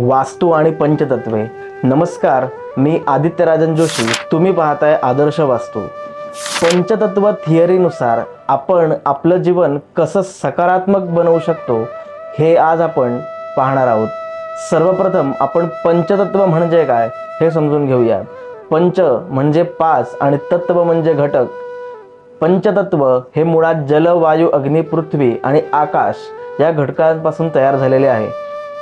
वास्तू आणि पंचतत्वे। नमस्कार, मी आदित्यराजन जोशी। तुम्ही पाहताय आदर्श वास्तू। पंचतत्व थिअरीनुसार आपण आपलं जीवन कसं सकारात्मक बनवू शकतो हे आज आपण पाहणार आहोत। सर्वप्रथम आपण पंचतत्व म्हणजे काय हे समजून घेऊया। पंच म्हणजे पाच आणि तत्व म्हणजे घटक। पंचतत्व हे मुळात जल, वायू, अग्नी, पृथ्वी आणि आकाश या घटकांपासून तयार झालेले आहे।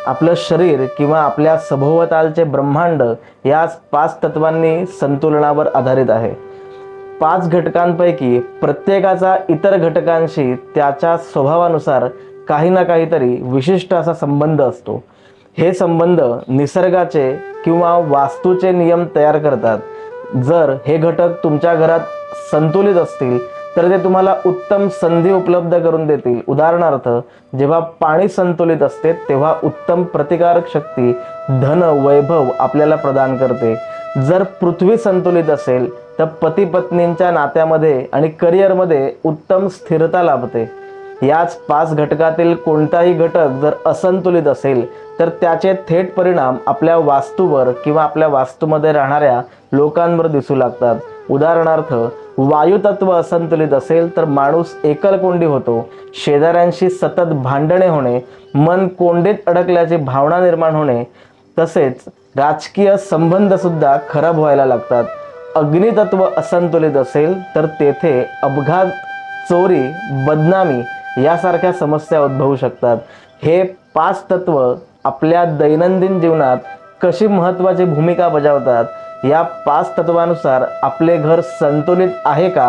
आपलं शरीर किंवा आपल्या सभोवतालचे ब्रह्मांड या पाच तत्वांनी संतुलनावर आधारित आहे। पाच घटकांपैकी प्रत्येकाचा इतर घटकांशी त्याच्या स्वभावानुसार काही ना काहीतरी विशिष्ट असा संबंध असतो। हे संबंध निसर्गाचे किंवा वास्तूचे नियम तयार करतात। जर हे घटक तुमच्या घरात संतुलित असतील तर ते तुम्हाला उत्तम संधी उपलब्ध करून देतील। उदाहरणार्थ, जेव्हा पाणी संतुलित असते तेव्हा उत्तम प्रतिकारक शक्ती, धन, वैभव आपल्याला प्रदान करते। जर पृथ्वी संतुलित असेल तर पती पत्नींच्या नात्यामध्ये आणि करिअरमध्ये उत्तम स्थिरता लाभते। याच पाच घटकातील कोणताही घटक जर असंतुलित असेल तर त्याचे थेट परिणाम आपल्या वास्तूवर किंवा आपल्या वास्तूमध्ये राहणाऱ्या लोकांवर दिसू लागतात। उदाहरणार्थ, वायू तत्व असंतुलित असेल तर माणूस एकलकोंडी होतो, शेजाऱ्यांशी सतत भांडणे होणे, मन कोंडीत अडकल्याची भावना निर्माण होणे, तसेच राजकीय संबंध सुद्धा खराब व्हायला लागतात। अग्नी तत्व असंतुलित असेल तर तेथे अपघात, चोरी, बदनामी यासारख्या समस्या उद्भवू शकतात। हे पाच तत्व आपल्या दैनंदिन जीवनात कशी महत्त्वाची भूमिका बजावतात, या पाच तत्वानुसार आपले घर संतुलित आहे का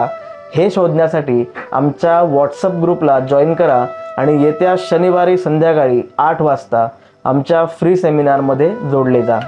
हे शोधण्यासाठी आमच्या व्हॉट्सअप ग्रुपला जॉईन करा आणि येत्या शनिवारी संध्याकाळी 8 वाजता आमच्या फ्री सेमिनारमध्ये जोडले जा।